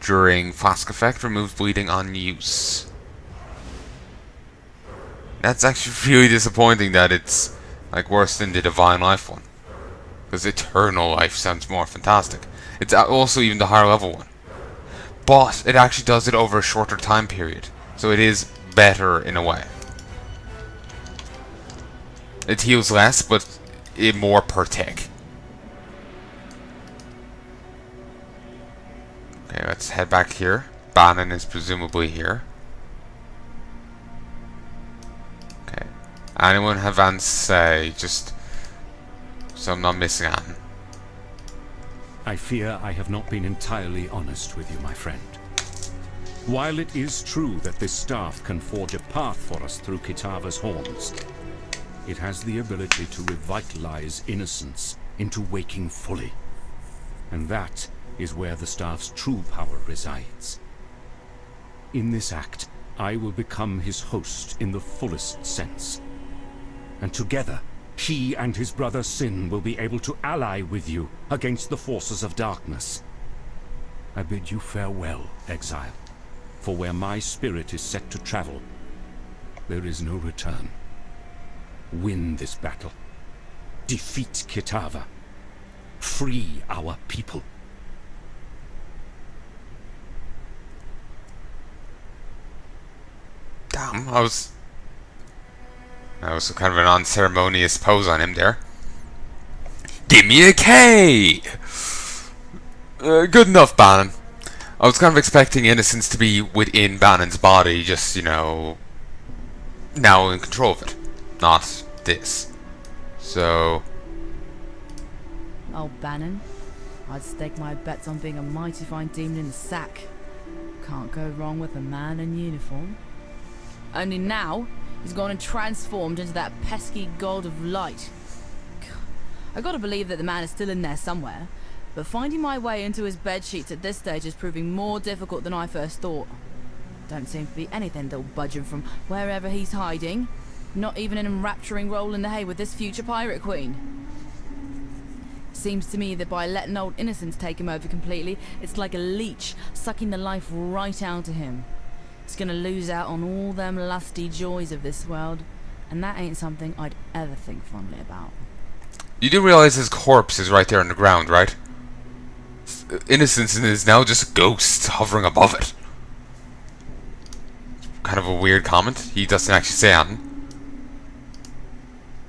during flask effect, removes bleeding on use. That's actually really disappointing that it's like worse than the Divine Life one. Because Eternal Life sounds more fantastic. It's also even the higher level one. But it actually does it over a shorter time period. So it is better in a way. It heals less, but more per tick. Okay, let's head back here. Bannon is presumably here. Okay. Anyone have anything to say? Just so I'm not missing out. I fear I have not been entirely honest with you, my friend. While it is true that this staff can forge a path for us through Kitava's horns, it has the ability to revitalize innocence into waking fully. And that is where the staff's true power resides. In this act, I will become his host in the fullest sense. And together, he and his brother Sin will be able to ally with you against the forces of darkness. I bid you farewell, Exile, for where my spirit is set to travel, there is no return. Win this battle. Defeat Kitava. Free our people. Damn, that was kind of an unceremonious pose on him there. Give me a K! Good enough, Bannon. I was kind of expecting Innocence to be within Bannon's body, just, you know, now in control of it. Not this. So... Oh, Bannon. I'd stake my bets on being a mighty fine demon in the sack. Can't go wrong with a man in uniform. Only now, he's gone and transformed into that pesky god of light. I gotta believe that the man is still in there somewhere, but finding my way into his bedsheets at this stage is proving more difficult than I first thought. Don't seem to be anything that'll budge him from wherever he's hiding. Not even an enrapturing roll in the hay with this future pirate queen. Seems to me that by letting old Innocence take him over completely, it's like a leech sucking the life right out of him. He's gonna lose out on all them lusty joys of this world, and that ain't something I'd ever think fondly about. You do realize his corpse is right there on the ground, right? Innocence is now just a ghost hovering above it. Kind of a weird comment. He doesn't actually say anything.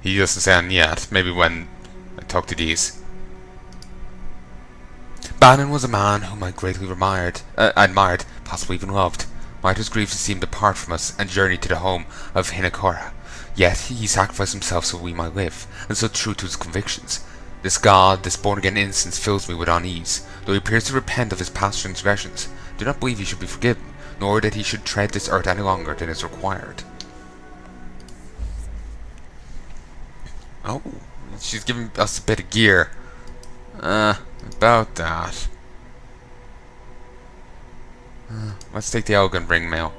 He doesn't say anything yet. Maybe when I talk to these. Bannon was a man whom I greatly admired, possibly even loved. Might was grieved to see him depart from us and journey to the home of Hinakora. Yet he sacrificed himself so we might live, and so true to his convictions. This god, this born-again innocence fills me with unease. Though he appears to repent of his past transgressions, I do not believe he should be forgiven, nor that he should tread this earth any longer than is required. Oh, she's giving us a bit of gear. About that. Let's take the Elgin ring mail.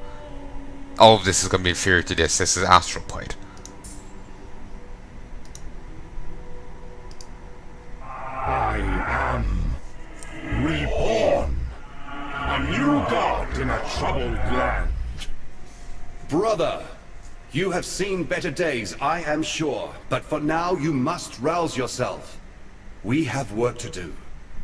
All of this is going to be inferior to this. This is Astral Plate. I am reborn. A new god in a troubled land. Brother, you have seen better days, I am sure. But for now, you must rouse yourself. We have work to do.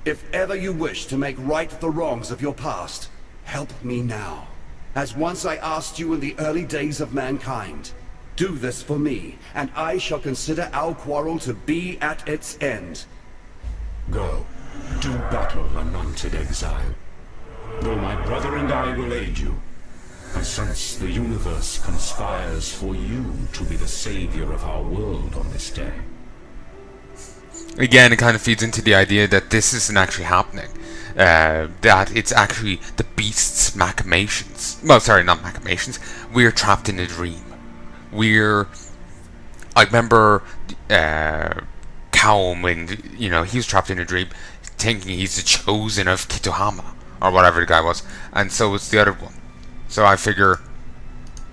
If ever you wish to make right the wrongs of your past, help me now. As once I asked you in the early days of mankind. Do this for me, and I shall consider our quarrel to be at its end. Go, do battle, anointed exile. Though my brother and I will aid you, I sense the universe conspires for you to be the savior of our world on this day. Again, it kind of feeds into the idea that this isn't actually happening. That it's actually the beast's machinations. Well, sorry, not machinations. We're trapped in a dream. I remember Kaum when, you know, he was trapped in a dream, thinking he's the chosen of Kitohama, or whatever the guy was, and so was the other one. So I figure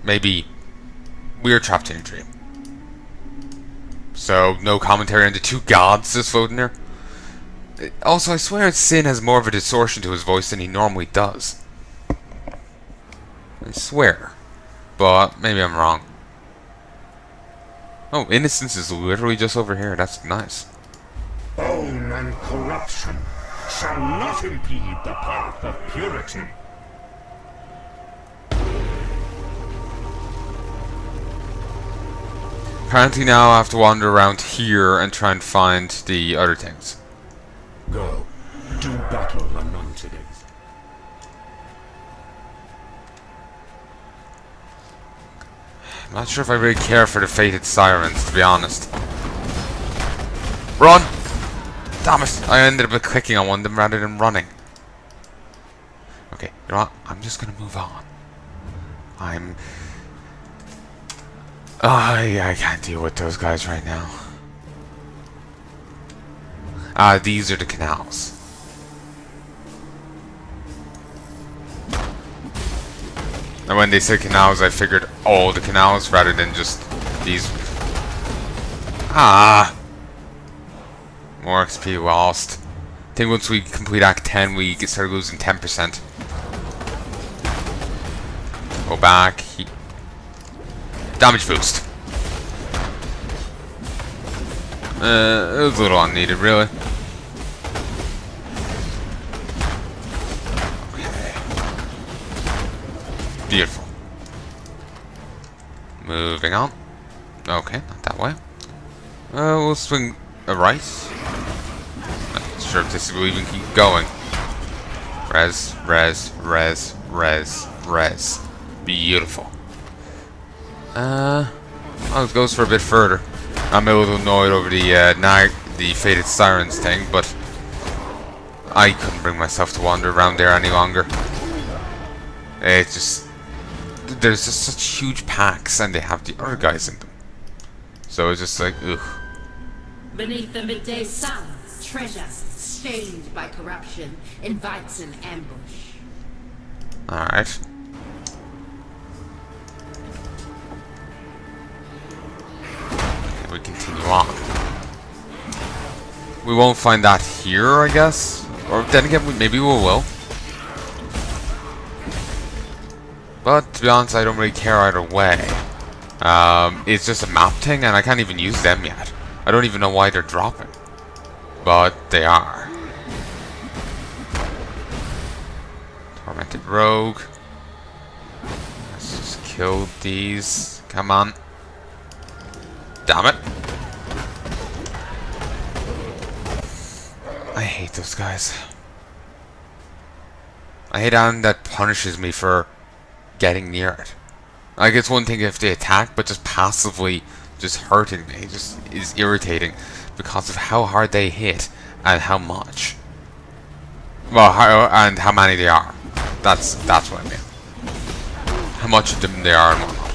maybe we're trapped in a dream. So no commentary on the two gods that's floating there. Also, I swear Sin has more of a distortion to his voice than he normally does. I swear. But maybe I'm wrong. Oh, Innocence is literally just over here. That's nice. Bone and corruption shall not impede the path of purity. Apparently now I have to wander around here and try and find the other things. Go, do battle anointed Exile. I'm not sure if I really care for the fated sirens, to be honest. Run! Damn it! I ended up clicking on one of them rather than running. Okay, you know what? I'm just gonna move on. I can't deal with those guys right now. These are the canals. And when they said canals, I figured all the canals rather than just these. More XP lost. I think once we complete Act 10, we start losing 10%. Go back. Damage boost. It was a little unneeded, really. Okay. Beautiful. Moving on. Okay, not that way. We'll swing right. Not sure if this will even keep going. Res. Beautiful. It goes for a bit further. I'm a little annoyed over the Fated Sirens thing, but I couldn't bring myself to wander around there any longer. It's just... There's just such huge packs, and they have the other guys in them. So it's just like, ugh. Beneath the midday sun, treasure, stained by corruption, invites an ambush. Alright. We continue on. We won't find that here, I guess. Or then again, maybe we will. But to be honest, I don't really care either way. It's just a map thing, and I can't even use them yet. I don't even know why they're dropping. But they are. Tormented Rogue. Let's just kill these. Come on. Damn it. I hate those guys. I hate anything that punishes me for getting near it. Like, it's one thing if they attack, but just passively just hurting me just is irritating because of how hard they hit and how much. Well, and how many they are. That's what I mean. How much of them they are and whatnot.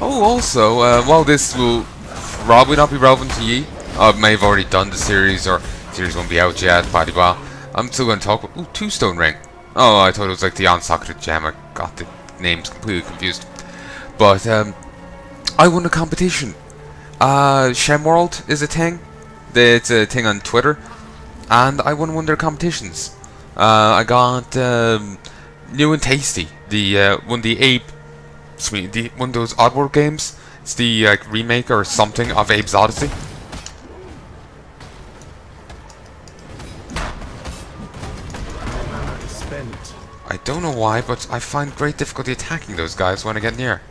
Oh, also, while this will probably not be relevant to ye, I may have already done the series, or the series won't be out yet, blah blah. I'm still going to talk about... Ooh, two-stone ring. Oh, I thought it was like the unsocketed gem. I got the names completely confused. But, I won a competition. ShemWorld is a thing. It's a thing on Twitter. And I won one of their competitions. I got, New and Tasty. One of the Abe... one of those Oddworld games. It's the remake or something of Abe's Odyssey. I don't know why, but I find great difficulty attacking those guys when I get near.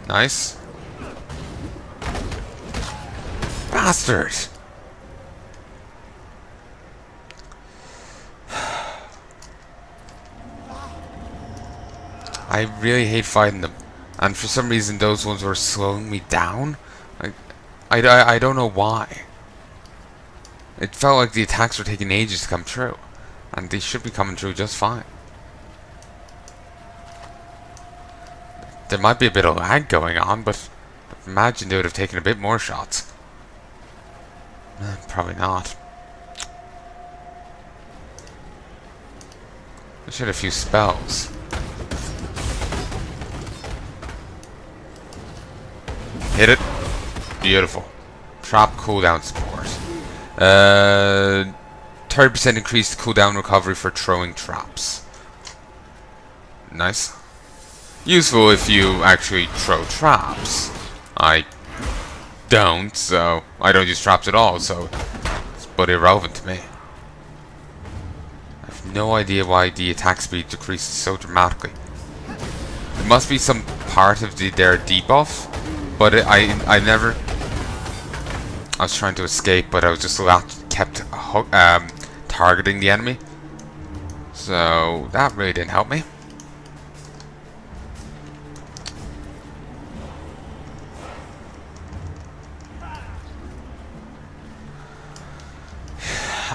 Nice. Bastard! I really hate fighting them, and for some reason those ones were slowing me down. I don't know why. It felt like the attacks were taking ages to come through, and they should be coming through just fine. There might be a bit of lag going on, but imagine they would have taken a bit more shots. Probably not. I should have a few spells. Hit it. Beautiful. Trap cooldown support. 30% increased cooldown recovery for throwing traps. Nice. Useful if you actually throw traps. I don't, so I don't use traps at all, so it's but irrelevant to me. I have no idea why the attack speed decreases so dramatically. It must be some part of their debuff, but I never. I was trying to escape, but I was just kept targeting the enemy, so that really didn't help me.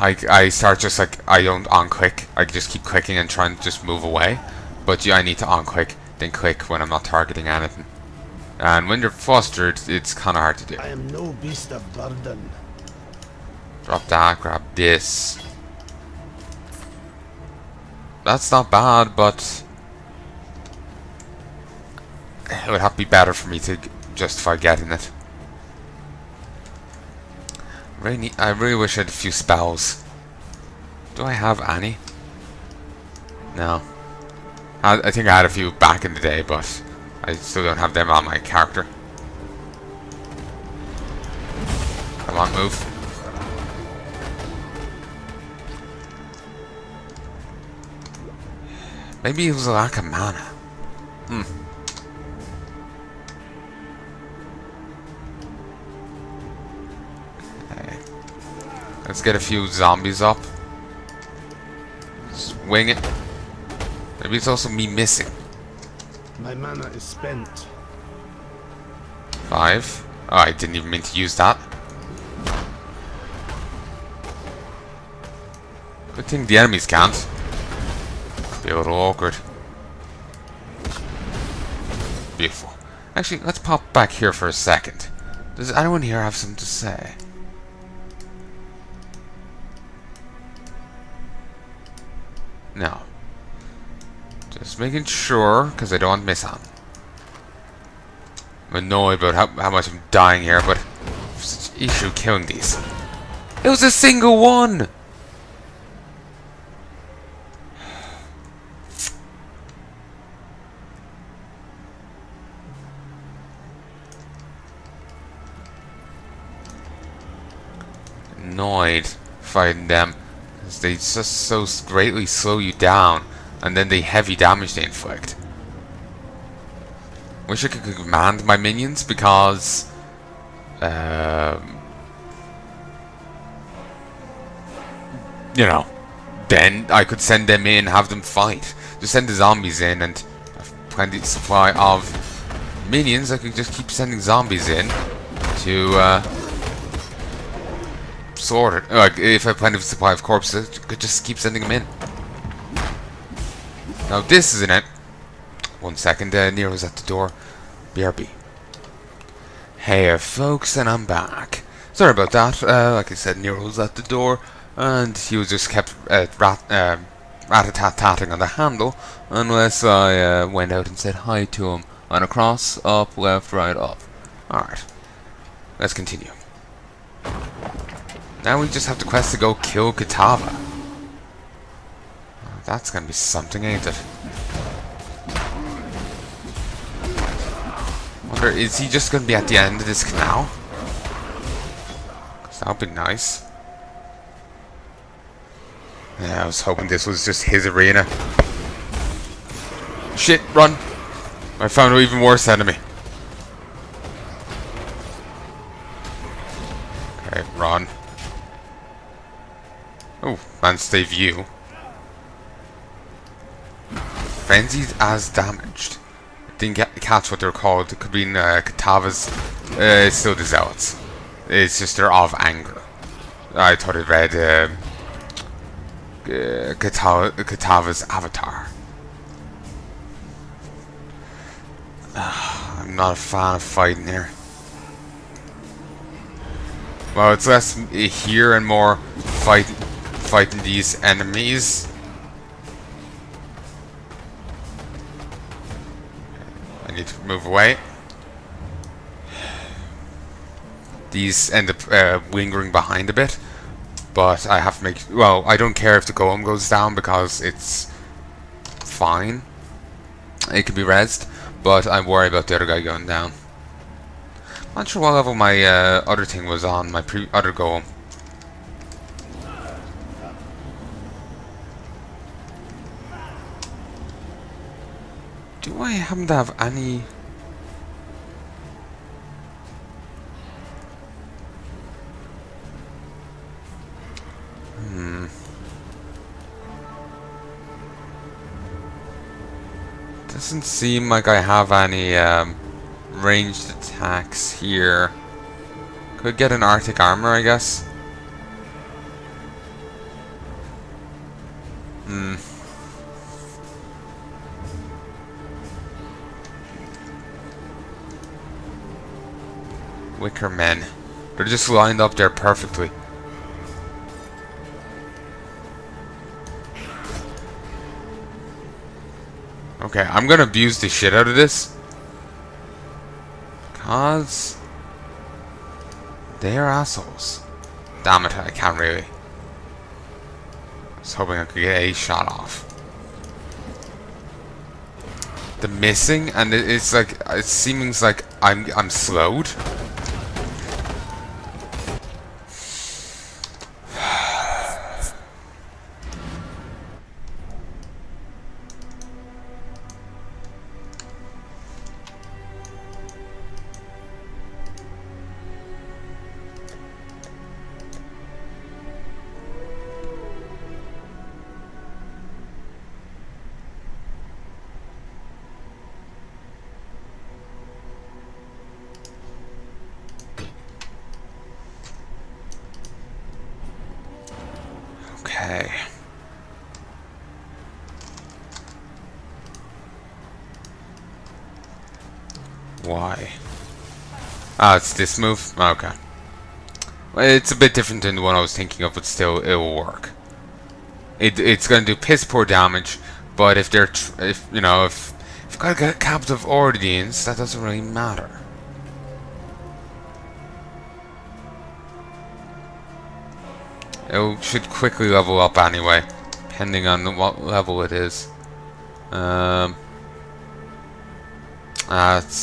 I start just like, I don't on-click. I just keep clicking and trying to just move away. But yeah, I need to on-click, then click when I'm not targeting anything. And when you're flustered, it's kind of hard to do. I am no beast of burden. Drop that, grab this. That's not bad, but it would have to be better for me to justify getting it. I really wish I had a few spells. Do I have any? No. I think I had a few back in the day, but I still don't have them on my character. Come on, move. Maybe it was a lack of mana. Let's get a few zombies up. Swing it. Maybe it's also me missing. My mana is spent. 5. Oh, I didn't even mean to use that. Good thing the enemies can't. Be a little awkward. Beautiful. Actually, let's pop back here for a second. Does anyone here have something to say? No. Just making sure, because I don't want to miss out. I'm annoyed about how much I'm dying here, but such an issue killing these. It was a single one! Annoyed fighting them. They just so greatly slow you down, and then the heavy damage they inflict. Wish I could command my minions, because you know, then I could send them in, have them fight. Just send the zombies in, and have plenty of supply of minions. I could just keep sending zombies in to sort it. Like, if I have plenty of supply of corpses, I could just keep sending them in. Now this isn't it. 1 second, Nero's at the door. BRB. Hey folks, and I'm back. Sorry about that. Like I said, Nero's at the door, and he was just kept rat-a-tat-tatting on the handle, unless I went out and said hi to him. On across, up, left, right, up. Alright. Let's continue. Now we just have to quest to go kill Kitava. That's gonna be something, ain't it? Wonder, is he just gonna be at the end of this canal? 'Cause that would be nice. Yeah, I was hoping this was just his arena. Shit, run! I found an even worse enemy. Okay, run. Oh, mainstay view. Frenzied as damaged. Didn't catch what they're called. It could be in Kitava's. It's still the Zealots. It's just they're of anger. I thought I read Kitava's avatar. I'm not a fan of fighting here. Well, it's less here and more fighting these enemies. I need to move away. These end up lingering behind a bit, but I have to make... Well, I don't care if the golem goes down because it's fine. It can be rezzed, but I worry about the other guy going down. Not sure what level my other thing was on, my other golem. Do I happen to have any... Doesn't seem like I have any ranged attacks here. Could get an Arctic armor, I guess. Wicker men. They're just lined up there perfectly. Okay, I'm gonna abuse the shit out of this. Cause they're assholes. Damn it, I can't really. I was hoping I could get a shot off. The missing, and it's like, it seems like I'm slowed. Okay. Why? Ah, it's this move? Okay. Well, it's a bit different than the one I was thinking of, but still, it will work. It's gonna do piss poor damage, but if they're, if you've got to get captive audience, that doesn't really matter. It should quickly level up anyway, depending on what level it is. It's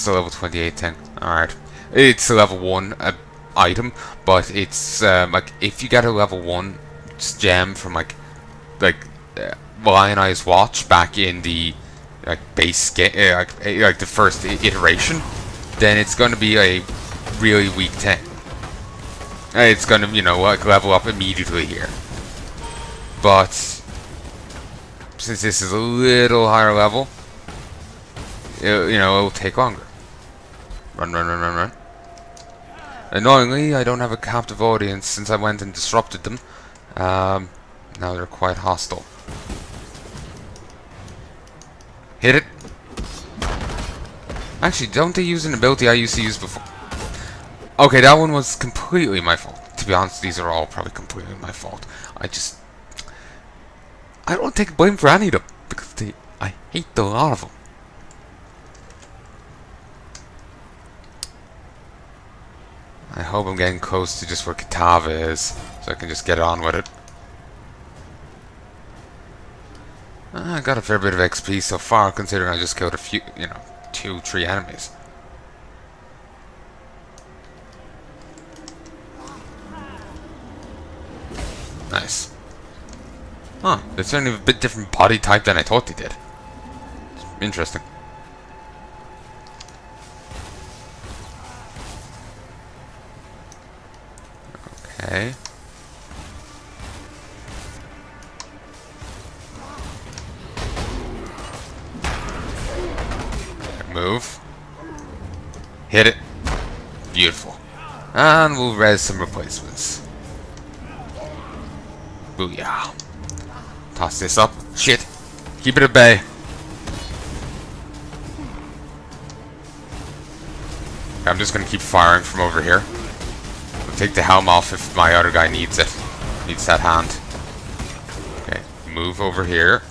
a level 28 thing. Alright. It's a level 1 item, but it's like if you get a level 1 gem from like Lionized Watch back in the base game, like the first iteration, then it's going to be a really weak thing. It's gonna, level up immediately here. But since this is a little higher level, it'll take longer. Run, run, run, run, run. Annoyingly, I don't have a captive audience since I went and disrupted them. Now they're quite hostile. Hit it. Actually, don't they use an ability I used to use before? Okay, that one was completely my fault. To be honest, these are all probably completely my fault. I don't take blame for any of them, because I hate the lot of them. I hope I'm getting close to just where Kitava is, so I can just get on with it. I got a fair bit of XP so far, considering I just killed a few, 2-3 enemies. Nice. Huh, they certainly have a bit different body type than I thought they did. It's interesting. Okay. Move. Hit it. Beautiful. And we'll res some replacements. Booyah. Toss this up. Shit. Keep it at bay. I'm just gonna keep firing from over here. I'll take the helm off if my other guy needs it. Needs that hand. Okay. Move over here.